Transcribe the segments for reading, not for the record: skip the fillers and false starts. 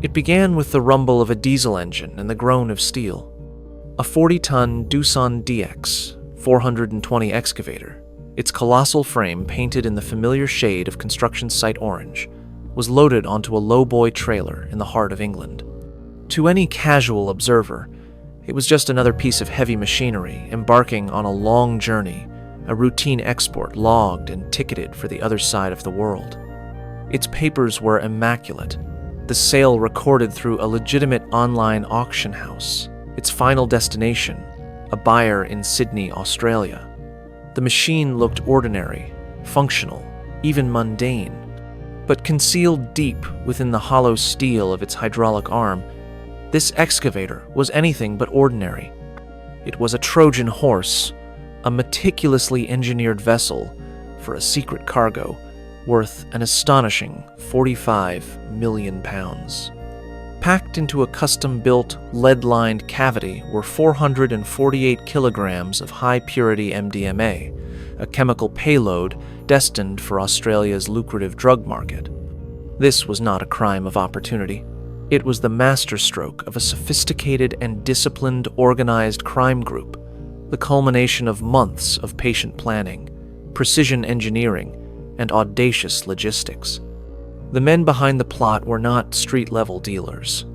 It began with the rumble of a diesel engine and the groan of steel. A 40-ton Doosan DX 420 excavator, its colossal frame painted in the familiar shade of construction site orange, was loaded onto a lowboy trailer in the heart of England. To any casual observer, it was just another piece of heavy machinery embarking on a long journey, a routine export logged and ticketed for the other side of the world. Its papers were immaculate, the sale recorded through a legitimate online auction house, its final destination, a buyer in Sydney, Australia. The machine looked ordinary, functional, even mundane, but concealed deep within the hollow steel of its hydraulic arm, this excavator was anything but ordinary. It was a Trojan horse, a meticulously engineered vessel for a secret cargo worth an astonishing £45 million. Packed into a custom-built, lead-lined cavity were 448 kilograms of high-purity MDMA, a chemical payload destined for Australia's lucrative drug market. This was not a crime of opportunity. It was the masterstroke of a sophisticated and disciplined organized crime group, the culmination of months of patient planning, precision engineering, and audacious logistics. The men behind the plot were not street-level dealers.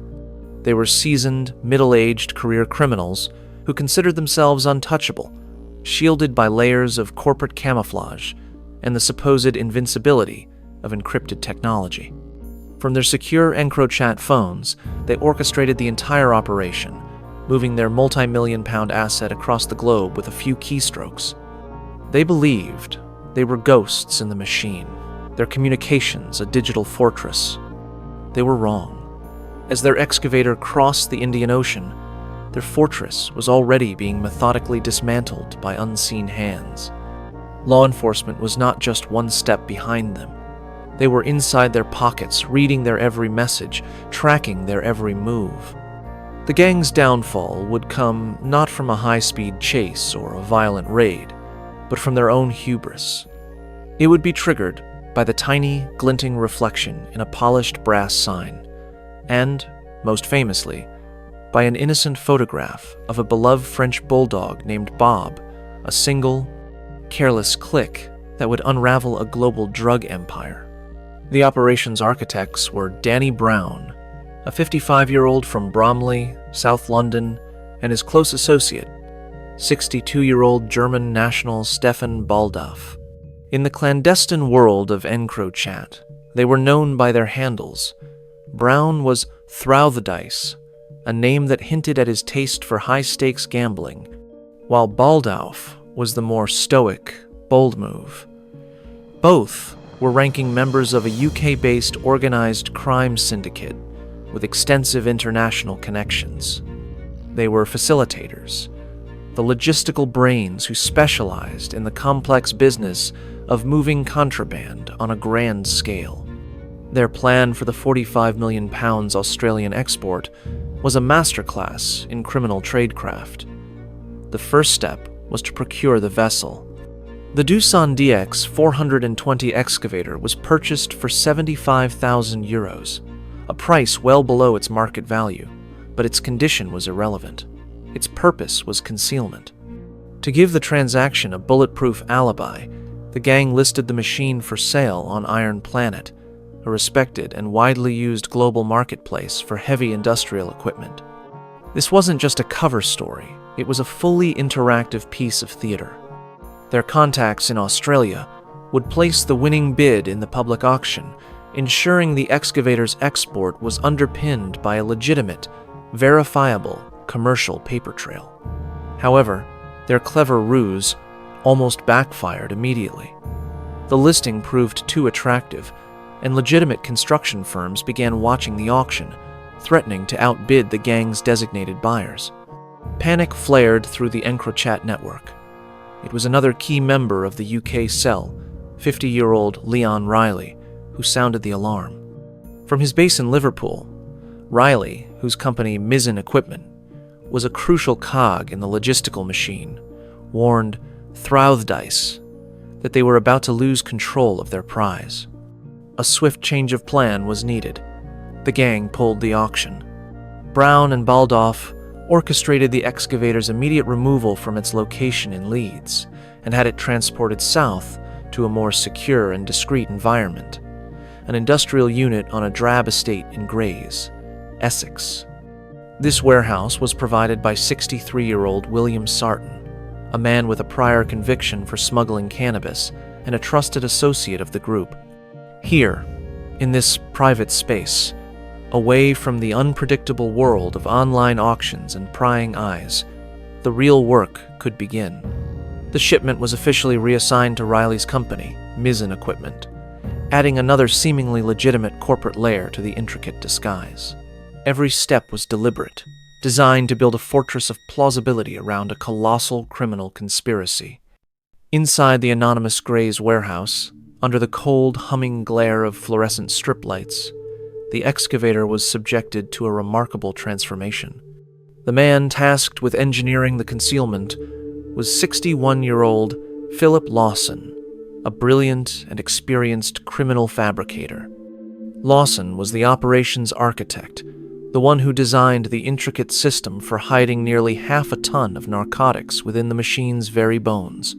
They were seasoned, middle-aged career criminals who considered themselves untouchable, shielded by layers of corporate camouflage and the supposed invincibility of encrypted technology. From their secure EncroChat phones, they orchestrated the entire operation, moving their multi-million-pound asset across the globe with a few keystrokes. They believed they were ghosts in the machine, their communications a digital fortress. They were wrong. As their excavator crossed the Indian Ocean, their fortress was already being methodically dismantled by unseen hands. Law enforcement was not just one step behind them. They were inside their pockets, reading their every message, tracking their every move. The gang's downfall would come not from a high-speed chase or a violent raid, but from their own hubris. It would be triggered by the tiny, glinting reflection in a polished brass sign, and, most famously, by an innocent photograph of a beloved French bulldog named Bob, a single, careless click that would unravel a global drug empire. The operation's architects were Danny Brown, a 55-year-old from Bromley, South London, and his close associate, 62-year-old German national Stefan Baldauf. In the clandestine world of EncroChat, they were known by their handles. Brown was Throw the Dice, a name that hinted at his taste for high-stakes gambling, while Baldauf was the more stoic, bold move. Both were ranking members of a UK-based organized crime syndicate with extensive international connections. They were facilitators, the logistical brains who specialized in the complex business of moving contraband on a grand scale. Their plan for the £45 million Australian export was a masterclass in criminal tradecraft. The first step was to procure the vessel. The Doosan DX 420 excavator was purchased for €75,000, a price well below its market value, but its condition was irrelevant. Its purpose was concealment. To give the transaction a bulletproof alibi, the gang listed the machine for sale on Iron Planet, a respected and widely used global marketplace for heavy industrial equipment. This wasn't just a cover story, it was a fully interactive piece of theater. Their contacts in Australia would place the winning bid in the public auction, ensuring the excavator's export was underpinned by a legitimate, verifiable commercial paper trail. However, their clever ruse almost backfired immediately. The listing proved too attractive, and legitimate construction firms began watching the auction, threatening to outbid the gang's designated buyers. Panic flared through the EncroChat network. It was another key member of the UK cell, 50-year-old Leon Riley, who sounded the alarm. From his base in Liverpool, Riley, whose company Mizzen Equipment was a crucial cog in the logistical machine, warned Throuthdice that they were about to lose control of their prize. A swift change of plan was needed. The gang pulled the auction. Brown and Baldoff orchestrated the excavator's immediate removal from its location in Leeds and had it transported south to a more secure and discreet environment, an industrial unit on a drab estate in Grays, Essex. This warehouse was provided by 63-year-old William Sarton, a man with a prior conviction for smuggling cannabis and a trusted associate of the group. Here, in this private space, away from the unpredictable world of online auctions and prying eyes, the real work could begin. The shipment was officially reassigned to Riley's company, Mizzen Equipment, adding another seemingly legitimate corporate layer to the intricate disguise. Every step was deliberate, designed to build a fortress of plausibility around a colossal criminal conspiracy. Inside the anonymous Gray's warehouse, under the cold, humming glare of fluorescent strip lights, the excavator was subjected to a remarkable transformation. The man tasked with engineering the concealment was 61-year-old Philip Lawson, a brilliant and experienced criminal fabricator. Lawson was the operations architect, the one who designed the intricate system for hiding nearly half a ton of narcotics within the machine's very bones.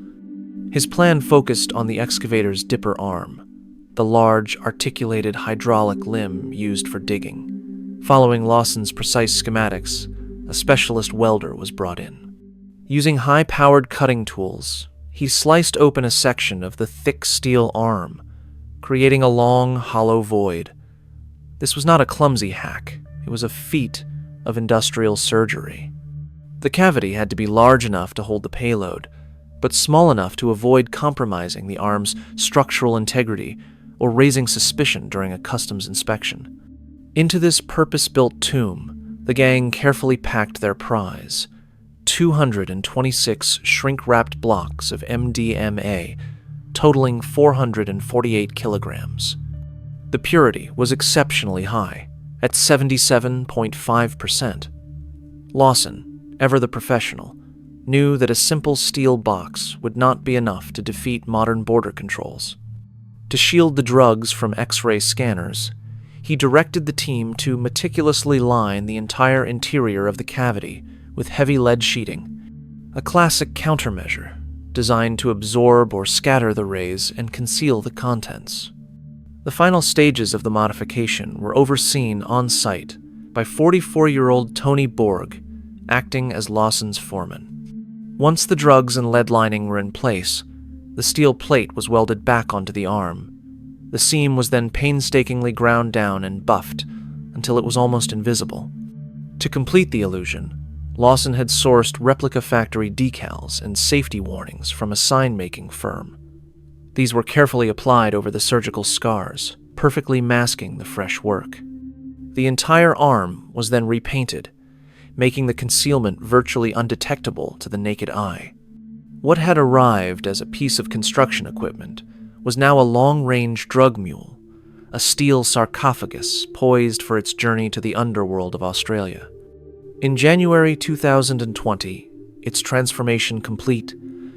His plan focused on the excavator's dipper arm, the large, articulated hydraulic limb used for digging. Following Lawson's precise schematics, a specialist welder was brought in. Using high-powered cutting tools, he sliced open a section of the thick steel arm, creating a long, hollow void. This was not a clumsy hack. It was a feat of industrial surgery. The cavity had to be large enough to hold the payload, but small enough to avoid compromising the arm's structural integrity or raising suspicion during a customs inspection. Into this purpose-built tomb, the gang carefully packed their prize, 226 shrink-wrapped blocks of MDMA, totaling 448 kilograms. The purity was exceptionally high, at 77.5%. Lawson, ever the professional, knew that a simple steel box would not be enough to defeat modern border controls. To shield the drugs from X-ray scanners, he directed the team to meticulously line the entire interior of the cavity with heavy lead sheeting, a classic countermeasure designed to absorb or scatter the rays and conceal the contents. The final stages of the modification were overseen on-site by 44-year-old Tony Borg, acting as Lawson's foreman. Once the drugs and lead lining were in place, the steel plate was welded back onto the arm. The seam was then painstakingly ground down and buffed until it was almost invisible. To complete the illusion, Lawson had sourced replica factory decals and safety warnings from a sign-making firm. These were carefully applied over the surgical scars, perfectly masking the fresh work. The entire arm was then repainted, making the concealment virtually undetectable to the naked eye. What had arrived as a piece of construction equipment was now a long-range drug mule, a steel sarcophagus poised for its journey to the underworld of Australia. In January 2020, its transformation complete,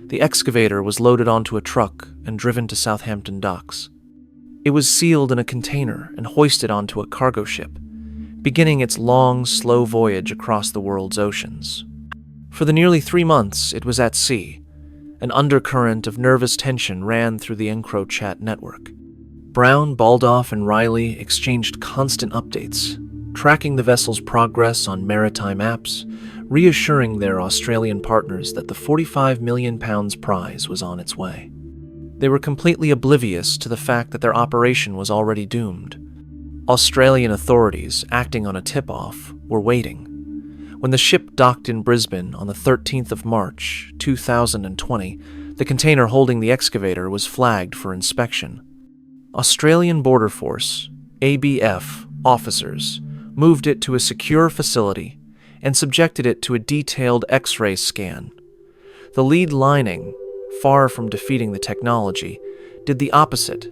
the excavator was loaded onto a truck and driven to Southampton docks. It was sealed in a container and hoisted onto a cargo ship, beginning its long, slow voyage across the world's oceans. For the nearly 3 months it was at sea, an undercurrent of nervous tension ran through the EncroChat network. Brown, Baldoff, and Riley exchanged constant updates, tracking the vessel's progress on maritime apps, reassuring their Australian partners that the £45 million prize was on its way. They were completely oblivious to the fact that their operation was already doomed. Australian authorities, acting on a tip-off, were waiting. When the ship docked in Brisbane on the 13th of March, 2020, the container holding the excavator was flagged for inspection. Australian Border Force, ABF, officers moved it to a secure facility and subjected it to a detailed X-ray scan. The lead lining, far from defeating the technology, did the opposite.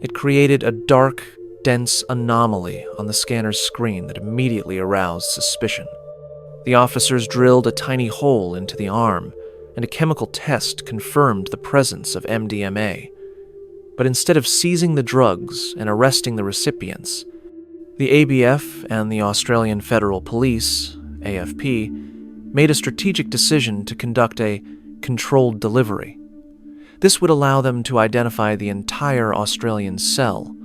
It created a dark, dense anomaly on the scanner's screen that immediately aroused suspicion. The officers drilled a tiny hole into the arm, and a chemical test confirmed the presence of MDMA. But instead of seizing the drugs and arresting the recipients, The ABF and the Australian Federal Police, AFP, made a strategic decision to conduct a controlled delivery. This would allow them to identify the entire Australian cell.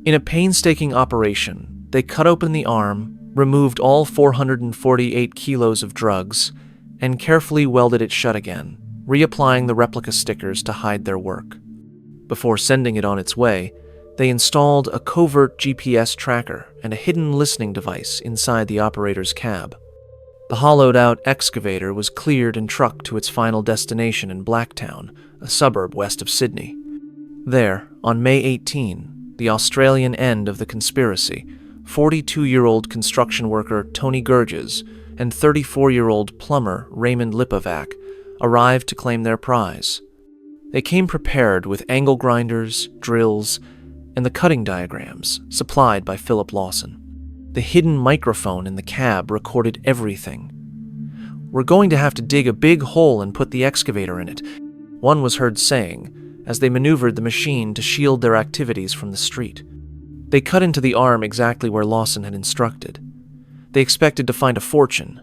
In a painstaking operation, they cut open the arm, removed all 448 kilos of drugs, and carefully welded it shut again, reapplying the replica stickers to hide their work. Before sending it on its way, they installed a covert GPS tracker and a hidden listening device inside the operator's cab. The hollowed-out excavator was cleared and trucked to its final destination in Blacktown, a suburb west of Sydney. There, on May 18, the Australian end of the conspiracy, 42-year-old construction worker Tony Gurges and 34-year-old plumber Raymond Lipovac arrived to claim their prize. They came prepared with angle grinders, drills, and the cutting diagrams supplied by Philip Lawson. The hidden microphone in the cab recorded everything. "We're going to have to dig a big hole and put the excavator in it," one was heard saying as they maneuvered the machine to shield their activities from the street. They cut into the arm exactly where Lawson had instructed. They expected to find a fortune.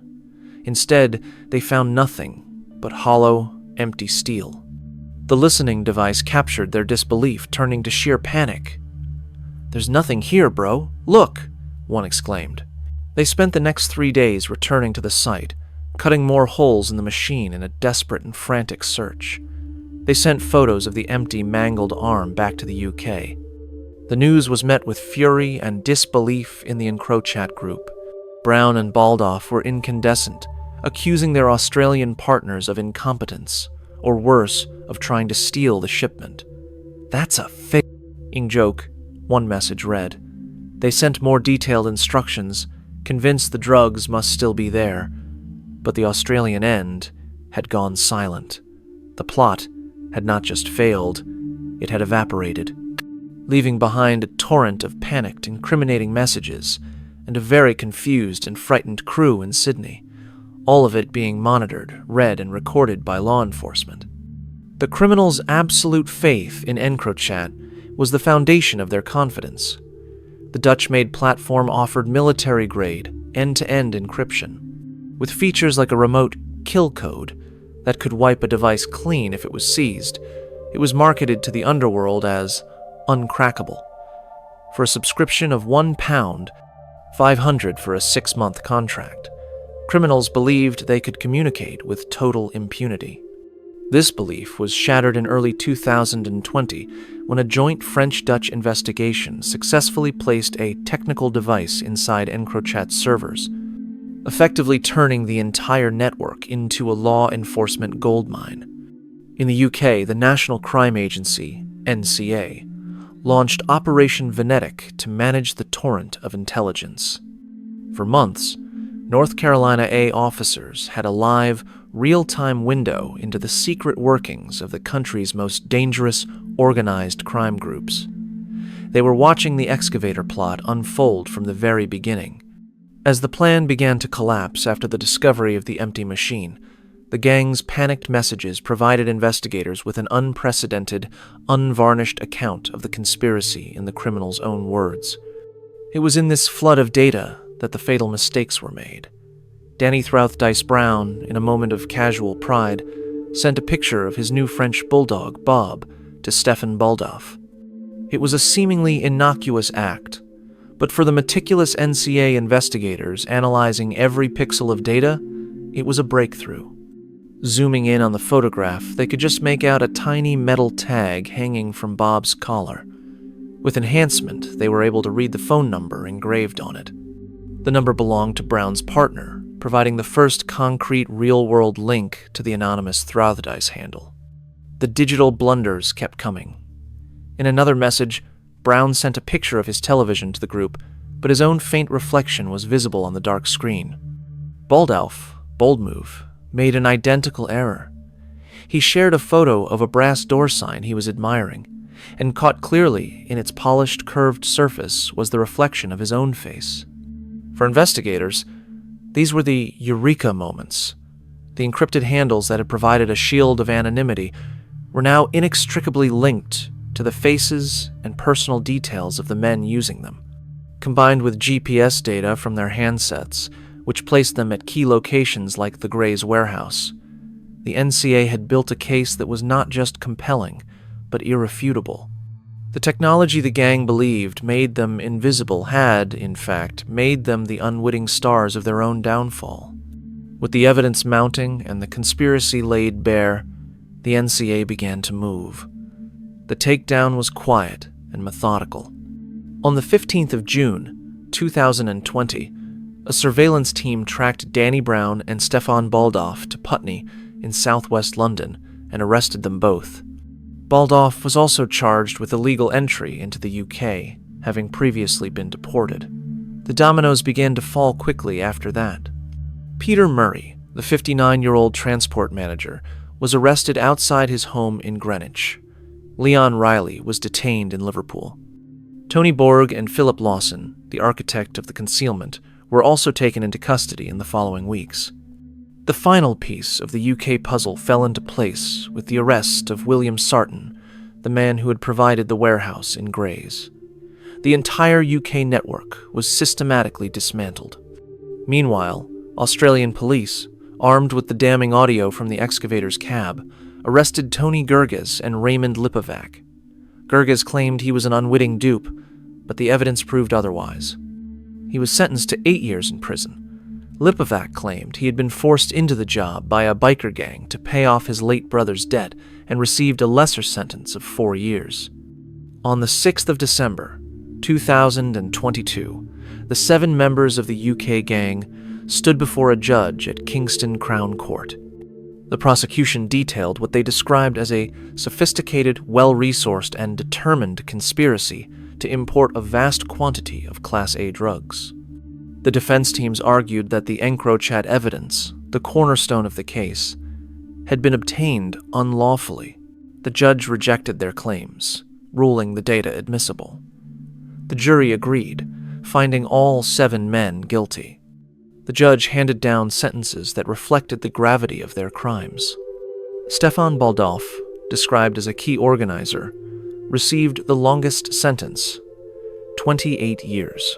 Instead, they found nothing but hollow, empty steel. The listening device captured their disbelief, turning to sheer panic. "There's nothing here, bro. Look!" one exclaimed. They spent the next 3 days returning to the site, cutting more holes in the machine in a desperate and frantic search. They sent photos of the empty, mangled arm back to the UK. The news was met with fury and disbelief in the EncroChat group. Brown and Baldoff were incandescent, accusing their Australian partners of incompetence, or worse, of trying to steal the shipment. "That's a f***ing joke," one message read. They sent more detailed instructions, convinced the drugs must still be there, but the Australian end had gone silent. The plot had not just failed, it had evaporated, leaving behind a torrent of panicked, incriminating messages and a very confused and frightened crew in Sydney, all of it being monitored, read, and recorded by law enforcement. The criminals' absolute faith in EncroChat was the foundation of their confidence. The Dutch-made platform offered military-grade, end-to-end encryption, with features like a remote kill code that could wipe a device clean if it was seized. It was marketed to the underworld as uncrackable. For a subscription of £1, $500 for a 6-month contract, criminals believed they could communicate with total impunity. This belief was shattered in early 2020 when a joint French-Dutch investigation successfully placed a technical device inside EncroChat's servers, effectively turning the entire network into a law enforcement goldmine. In the UK, the National Crime Agency, NCA, launched Operation Venetic to manage the torrent of intelligence. For months, North Carolina A officers had a live, real-time window into the secret workings of the country's most dangerous, organized crime groups. They were watching the excavator plot unfold from the very beginning. As the plan began to collapse after the discovery of the empty machine, the gang's panicked messages provided investigators with an unprecedented, unvarnished account of the conspiracy in the criminals' own words. It was in this flood of data that the fatal mistakes were made. Danny Throuth-Dice Brown, in a moment of casual pride, sent a picture of his new French bulldog, Bob, to Stefan Baldoff. It was a seemingly innocuous act, but for the meticulous NCA investigators analyzing every pixel of data, it was a breakthrough. Zooming in on the photograph, they could just make out a tiny metal tag hanging from Bob's collar. With enhancement, they were able to read the phone number engraved on it. The number belonged to Brown's partner, providing the first concrete real-world link to the anonymous Throuth-Dice handle. The digital blunders kept coming. In another message, Brown sent a picture of his television to the group, but his own faint reflection was visible on the dark screen. Baldoff, bold move, made an identical error. He shared a photo of a brass door sign he was admiring, and caught clearly in its polished, curved surface was the reflection of his own face. For investigators, these were the eureka moments. The encrypted handles that had provided a shield of anonymity were now inextricably linked to the faces and personal details of the men using them. combined with GPS data from their handsets, which placed them at key locations like the Gray's warehouse. The NCA had built a case that was not just compelling, but irrefutable. The technology the gang believed made them invisible had, in fact, made them the unwitting stars of their own downfall. With the evidence mounting and the conspiracy laid bare, the NCA began to move. The takedown was quiet and methodical. On the 15th of June, 2020, a surveillance team tracked Danny Brown and Stefan Baldoff to Putney in southwest London and arrested them both. Baldoff was also charged with illegal entry into the UK, having previously been deported. The dominoes began to fall quickly after that. Peter Murray, the 59-year-old transport manager, was arrested outside his home in Greenwich. Leon Riley was detained in Liverpool. Tony Borg and Philip Lawson, the architect of the concealment, were also taken into custody in the following weeks. The final piece of the UK puzzle fell into place with the arrest of William Sarton, the man who had provided the warehouse in Grays. The entire UK network was systematically dismantled. Meanwhile, Australian police, armed with the damning audio from the excavator's cab, arrested Tony Gerges and Raymond Lipovac. Gerges claimed he was an unwitting dupe, but the evidence proved otherwise. He was sentenced to 8 years in prison. Lipovac claimed he had been forced into the job by a biker gang to pay off his late brother's debt and received a lesser sentence of 4 years. On the 6th of December, 2022, the 7 members of the UK gang stood before a judge at Kingston Crown Court. The prosecution detailed what they described as a sophisticated, well-resourced, and determined conspiracy to import a vast quantity of Class A drugs. The defense teams argued that the EncroChat evidence, the cornerstone of the case, had been obtained unlawfully. The judge rejected their claims, ruling the data admissible. The jury agreed, finding all 7 men guilty. The judge handed down sentences that reflected the gravity of their crimes. Stefan Baldoff, described as a key organizer, received the longest sentence, 28 years.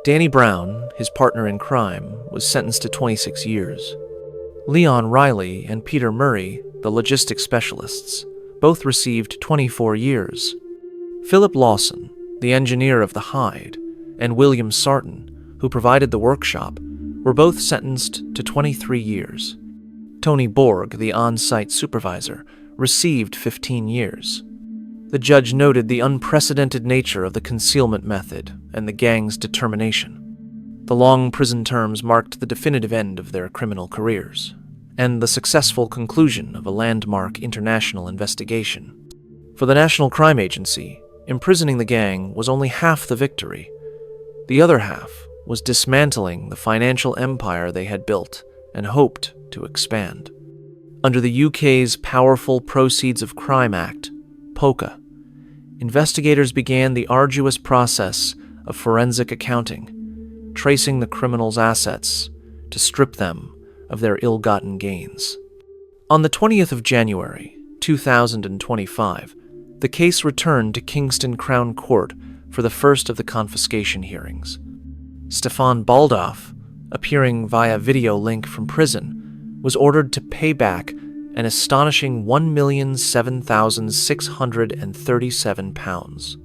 Danny Brown, his partner in crime, was sentenced to 26 years. Leon Riley and Peter Murray, the logistics specialists, both received 24 years. Philip Lawson, the engineer of the hide, and William Sarton, who provided the workshop, were both sentenced to 23 years. Tony Borg, the on-site supervisor, received 15 years. The judge noted the unprecedented nature of the concealment method and the gang's determination. The long prison terms marked the definitive end of their criminal careers, and the successful conclusion of a landmark international investigation. For the National Crime Agency, imprisoning the gang was only half the victory. The other half was dismantling the financial empire they had built and hoped to expand. Under the UK's powerful Proceeds of Crime Act, POCA, investigators began the arduous process of forensic accounting, tracing the criminals' assets to strip them of their ill-gotten gains. On the 20th of January, 2025, the case returned to Kingston Crown Court for the first of the confiscation hearings. Stefan Baldoff, appearing via video link from prison, was ordered to pay back an astonishing £1,007,637.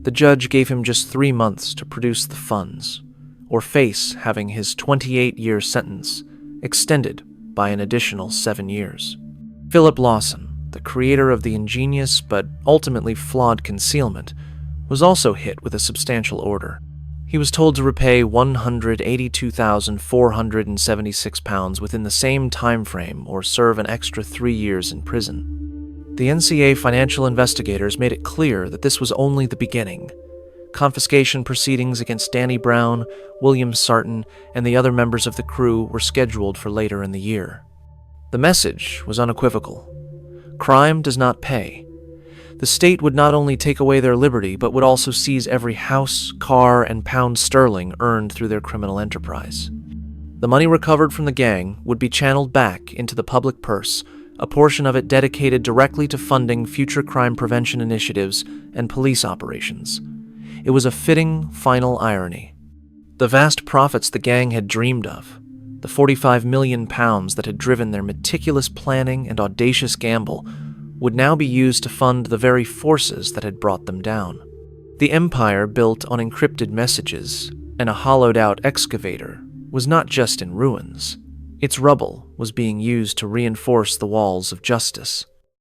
The judge gave him just 3 months to produce the funds, or face having his 28-year sentence extended by an additional 7 years. Philip Lawson, the creator of the ingenious but ultimately flawed concealment, was also hit with a substantial order. He was told to repay £182,476 within the same time frame or serve an extra 3 years in prison. The NCA financial investigators made it clear that this was only the beginning. Confiscation proceedings against Danny Brown, William Sarton, and the other members of the crew were scheduled for later in the year. The message was unequivocal. Crime does not pay. The state would not only take away their liberty, but would also seize every house, car, and pound sterling earned through their criminal enterprise. The money recovered from the gang would be channeled back into the public purse, a portion of it dedicated directly to funding future crime prevention initiatives and police operations. It was a fitting final irony. The vast profits the gang had dreamed of, the £45 million that had driven their meticulous planning and audacious gamble, would now be used to fund the very forces that had brought them down. The empire built on encrypted messages and a hollowed-out excavator was not just in ruins. Its rubble was being used to reinforce the walls of justice.